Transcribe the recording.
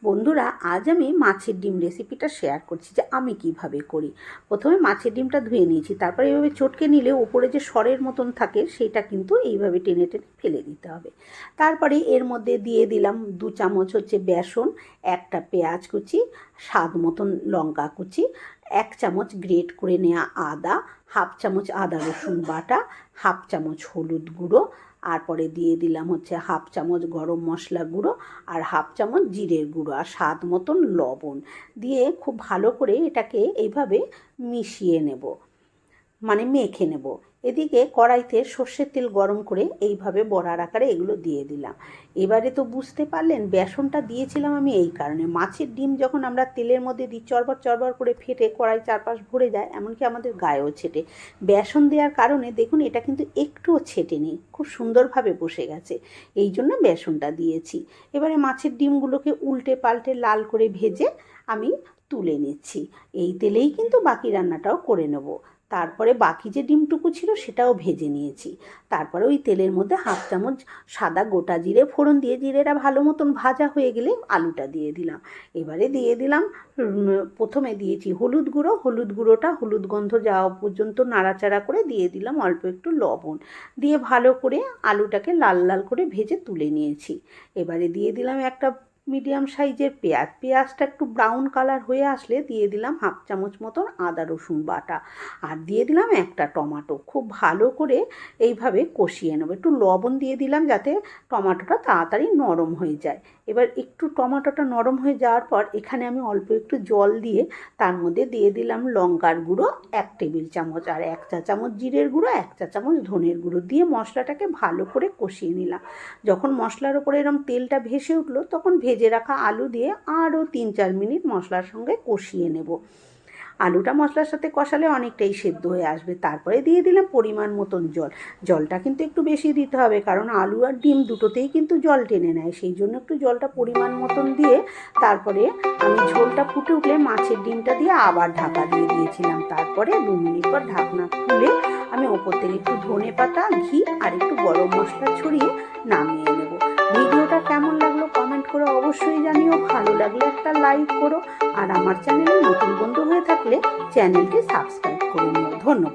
বন্ধুরা, আজ আমি মাছের ডিম রেসিপিটা শেয়ার করছি যে আমি কিভাবে করি। প্রথমে মাছের ডিমটা ধুয়ে নিয়েছি, তারপরে এইভাবে চটকে নিলে ওপরে যে সরের মতন থাকে সেটা কিন্তু এইভাবে টেনে টেনে ফেলে দিতে হবে। তারপরে এর মধ্যে দিয়ে দিলাম 2 চামচ বেসন, একটা পেঁয়াজ কুচি, স্বাদ মতন লঙ্কা কুচি, 1 চামচ গ্রেট করে নেওয়া আদা, হাফ চামচ আদা রসুন বাটা, হাফ চামচ হলুদ গুঁড়ো, আর পরে দিয়ে দিলাম হাফ চামচ গরম মশলা গুঁড়ো, আর হাফ চামচ জিরের গুঁড়ো, আর স্বাদ মতন লবণ দিয়ে খুব ভালো করে এটাকে এইভাবে মিশিয়ে নেব, মানে মেখে নেব। এদিকে কড়াইতে সর্ষের তেল গরম করে এইভাবে বড়ার আকারে এগুলো দিয়ে দিলাম। এবারে তো বুঝতে পারলেন বেসনটা দিয়েছিলাম আমি এই কারণে, মাছের ডিম যখন আমরা তেলের মধ্যে দিই চরবর চরবর করে ফেটে কড়াই চারপাশ ভরে যায়, এমনকি আমাদের গায়েও ছেটে। বেসন দেওয়ার কারণে দেখুন এটা কিন্তু একটুও ছেটেনি, খুব সুন্দরভাবে বসে গেছে, এই জন্য বেসনটা দিয়েছি। এবারে মাছের ডিমগুলোকে উল্টে পাল্টে লাল করে ভেজে আমি তুলে নিচ্ছি। এই তেলেই কিন্তু বাকি রান্নাটাও করে নেব। তারপরে বাকি যে ডিমটুকু ছিল সেটাও ভেজে নিয়েছি। তারপরে ওই তেলের মধ্যে হাফ চামচ সাদা গোটা জিরে ফোড়ন দিয়ে, জিরেটা ভালো মতন ভাজা হয়ে গেলে আলুটা দিয়ে দিলাম। এবারে দিয়ে দিলাম, প্রথমে দিয়েছি হলুদ গুঁড়ো, হলুদ গুঁড়োটা হলুদ গন্ধ যাওয়া পর্যন্ত নাড়াচাড়া করে দিয়ে দিলাম অল্প একটু লবণ, দিয়ে ভালো করে আলুটাকে লাল লাল করে ভেজে তুলে নিয়েছি। এবারে দিয়ে দিলাম একটা মিডিয়াম সাইজের পেঁয়াজটা একটু ব্রাউন কালার হয়ে আসলে দিয়ে দিলাম হাফ চামচ মতন আদা রসুন বাটা, আর দিয়ে দিলাম একটা টমেটো। খুব ভালো করে এইভাবে কষিয়ে নেব। একটু লবণ দিয়ে দিলাম যাতে টমেটোটা তাড়াতাড়ি নরম হয়ে যায়। এবার একটু টমেটোটা নরম হয়ে যাওয়ার পর এখানে আমি অল্প একটু জল দিয়ে তার মধ্যে দিয়ে দিলাম লঙ্কার গুঁড়ো 1 টেবিল চামচ, আর 1 চা চামচ জিরের গুঁড়ো, 1 চা চামচ ধনের গুঁড়ো দিয়ে মশলাটাকে ভালো করে কষিয়ে নিলাম। যখন মশলার ওপরে এরকম তেলটা ভেসে উঠলো তখন ভেজে রাখা আলু দিয়ে আরও 3-4 মিনিট মশলার সঙ্গে কষিয়ে নেব। আলুটা মশলার সাথে কষালে অনেকটাই সেদ্ধ হয়ে আসবে। তারপরে দিয়ে দিলাম পরিমাণ মতন জল। জলটা কিন্তু একটু বেশি দিতে হবে, কারণ আলু আর ডিম দুটোতেই কিন্তু জল টেনে নেয়, সেই জন্য একটু জলটা পরিমাণ মতন দিয়ে তারপরে আমি ঝোলটা ফুটে উঠলে মাছের ডিমটা দিয়ে আবার ঢাকা দিয়ে দিয়েছিলাম। তারপরে 2 মিনিট পর ঢাকনা খুলে আমি ওপর থেকে একটু ধনে পাতা, ঘি আর একটু গরম মশলা ছড়িয়ে নামিয়ে নেব। ভিডিওটা কেমন লাগলো কমেন্ট করে অবশ্যই জানিও। ভালো লাগলে একটা লাইক করো, আর আমার চ্যানেলে নতুন বন্ধু হয়ে থাকলে চ্যানেলটি সাবস্ক্রাইব করে নিও। ধন্যবাদ।